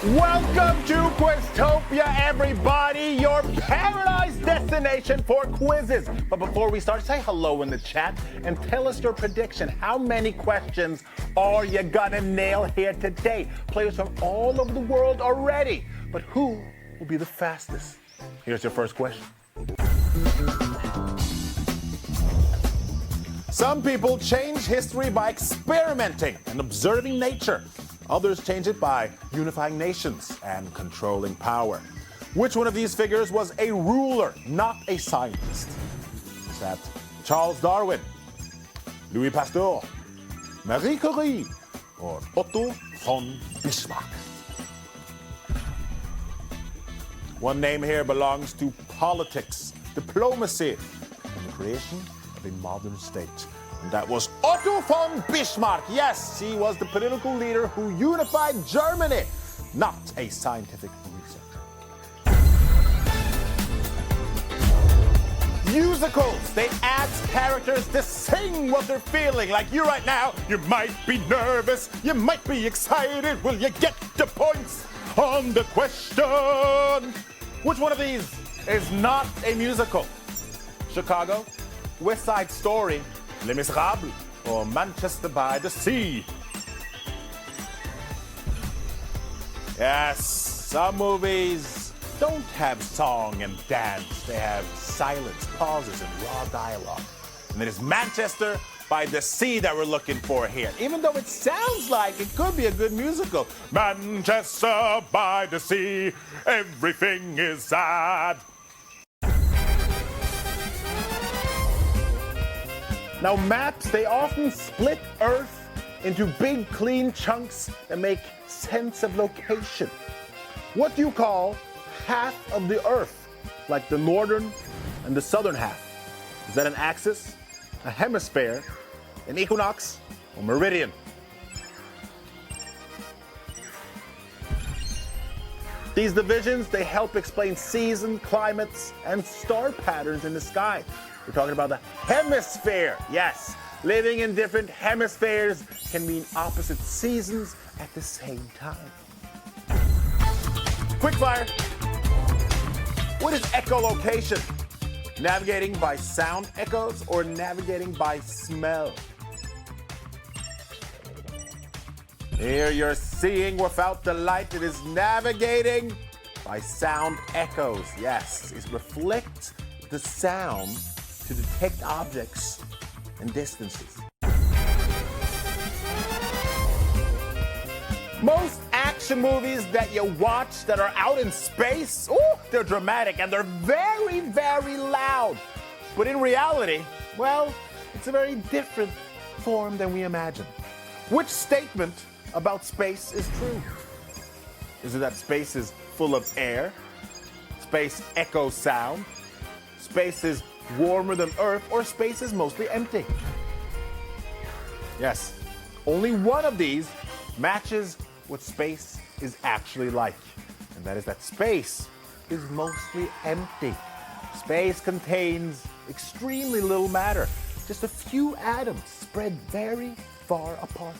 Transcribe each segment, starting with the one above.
Welcome to Quiztopia, everybody, your paradise destination for quizzes. But before we start, say hello in the chat and tell us your prediction. How many questions are you gonna nail here today? Players from all over the world are ready, but who will be the fastest? Here's your first question. Some people change history by experimenting and observing nature. Others change it by unifying nations and controlling power. Which one of these figures was a ruler, not a scientist? Is that Charles Darwin, Louis Pasteur, Marie Curie, or Otto von Bismarck? One name here belongs to politics, diplomacy, and the creation of a modern state. And that was Otto von Bismarck. Yes, he was the political leader who unified Germany, not a scientific researcher. Musicals, they ask characters to sing what they're feeling. Like you right now, you might be nervous, you might be excited. Will you get the points on the question? Which one of these is not a musical? Chicago, West Side Story, Les Miserables, or Manchester by the Sea? Yes, some movies don't have song and dance. They have silence, pauses, and raw dialogue. And it is Manchester by the Sea that we're looking for here, even though it sounds like it could be a good musical. Manchester by the Sea, everything is sad. Now, maps, they often split Earth into big, clean chunks that make sense of location. What do you call half of the Earth, like the northern and the southern half? Is that an axis, a hemisphere, an equinox, or meridian? These divisions, they help explain season, climates, and star patterns in the sky. We're talking about the hemisphere. Yes, living in different hemispheres can mean opposite seasons at the same time. Quickfire. What is echolocation? Navigating by sound echoes or navigating by smell? Here you're seeing without the light. It is navigating by sound echoes. Yes, it reflects the sound to detect objects and distances. Most action movies that you watch that are out in space, they're dramatic and they're very, very loud. But in reality, well, it's a very different form than we imagine. Which statement about space is true? Is it that space is full of air? Space echoes sound? Space is warmer than Earth, or space is mostly empty? Yes, only one of these matches what space is actually like. And that is that space is mostly empty. Space contains extremely little matter, just a few atoms spread very far apart.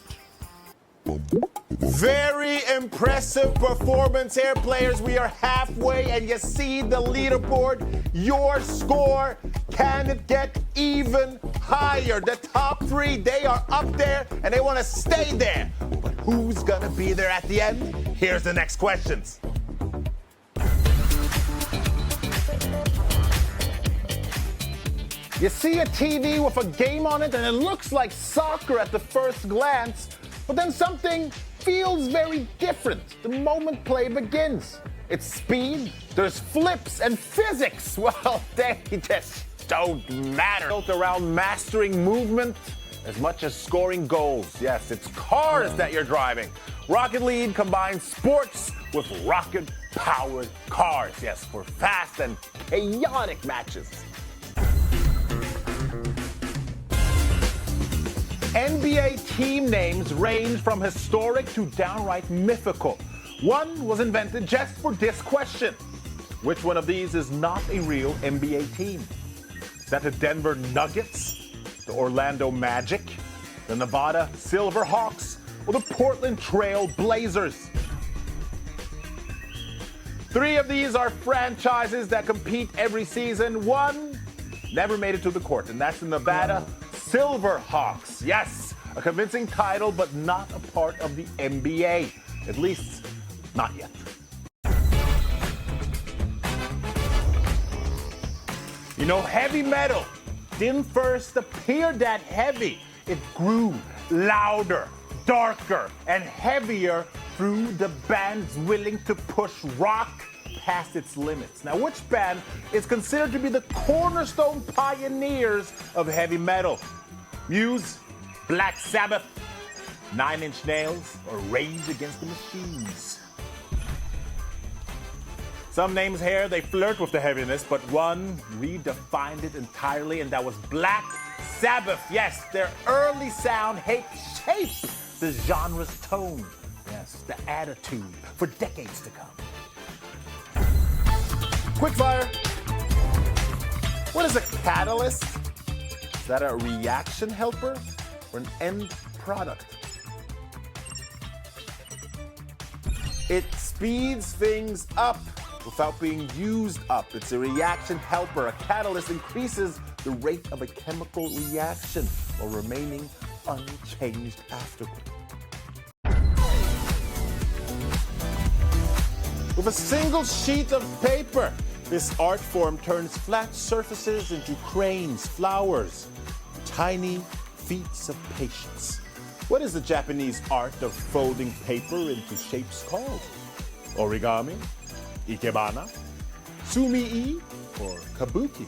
Very impressive performance here, players. We are halfway, and you see the leaderboard. Your score, can it get even higher? The top three, they are up there, and they want to stay there. But who's going to be there at the end? Here's the next questions. You see a TV with a game on it, and it looks like soccer at the first glance, but then something feels very different the moment play begins. It's speed, there's flips, and physics. Well, they just don't matter. Built around mastering movement as much as scoring goals. Yes, it's cars that you're driving. Rocket League combines sports with rocket-powered cars. Yes, for fast and chaotic matches. NBA team names range from historic to downright mythical. One was invented just for this question. Which one of these is not a real NBA team? Is that the Denver Nuggets, the Orlando Magic, the Nevada Silverhawks, or the Portland Trail Blazers? Three of these are franchises that compete every season. One never made it to the court, and that's the Nevada Silverhawks. Yes, a convincing title, but not a part of the NBA. At least, not yet. You know, heavy metal didn't first appear that heavy. It grew louder, darker, and heavier through the bands willing to push rock past its limits. Now, which band is considered to be the cornerstone pioneers of heavy metal? Muse, Black Sabbath, 9 Inch Nails, or Rage Against the Machines? Some names here, they flirt with the heaviness, but one redefined it entirely, and that was Black Sabbath. Yes, their early sound shaped the genre's tone. Yes, the attitude for decades to come. Quickfire. What is a catalyst? Is that a reaction helper or an end product? It speeds things up without being used up. It's a reaction helper. A catalyst increases the rate of a chemical reaction while remaining unchanged afterward. With a single sheet of paper, this art form turns flat surfaces into cranes, flowers, tiny feats of patience. What is the Japanese art of folding paper into shapes called? Origami, ikebana, sumi-e, or kabuki?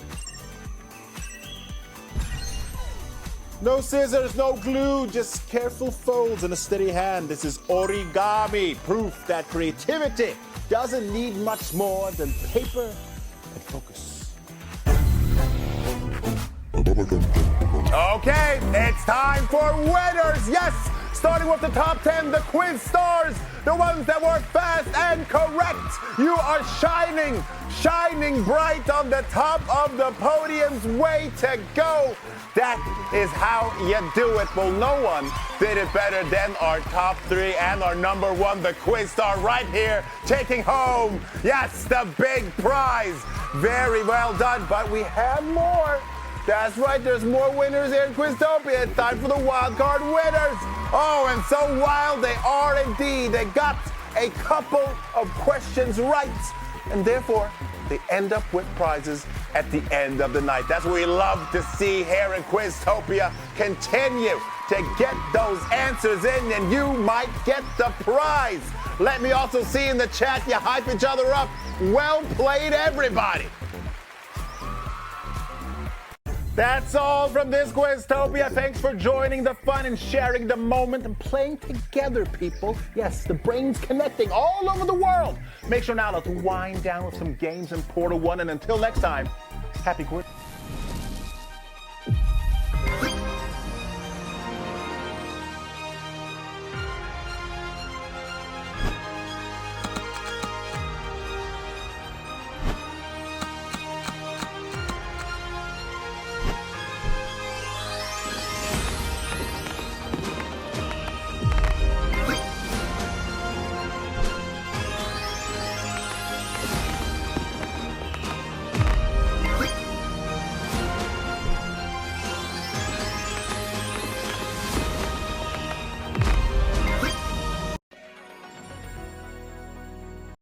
No scissors, no glue, just careful folds and a steady hand. This is origami, proof that creativity doesn't need much more than paper and focus. Okay, it's time for winners. Yes, starting with the top 10, the quiz stars, the ones that were fast and correct. You are shining bright on the top of the podiums. Way to go. That is how you do it. Well, no one did it better than our top three and our number one, the quiz star, right here, taking home, yes, the big prize. Very well done, but we have more. That's right, there's more winners here in Quiztopia. It's time for the wildcard winners. Oh, and so wild they are indeed. They got a couple of questions right, and therefore they end up with prizes at the end of the night. That's what we love to see here in Quiztopia. Continue to get those answers in, and you might get the prize. Let me also see in the chat, you hype each other up. Well played, everybody. That's all from this Quiztopia. Thanks for joining the fun and sharing the moment and playing together, people. Yes, the brains connecting all over the world. Make sure now to wind down with some games in PortalOne. And until next time, happy Quiz.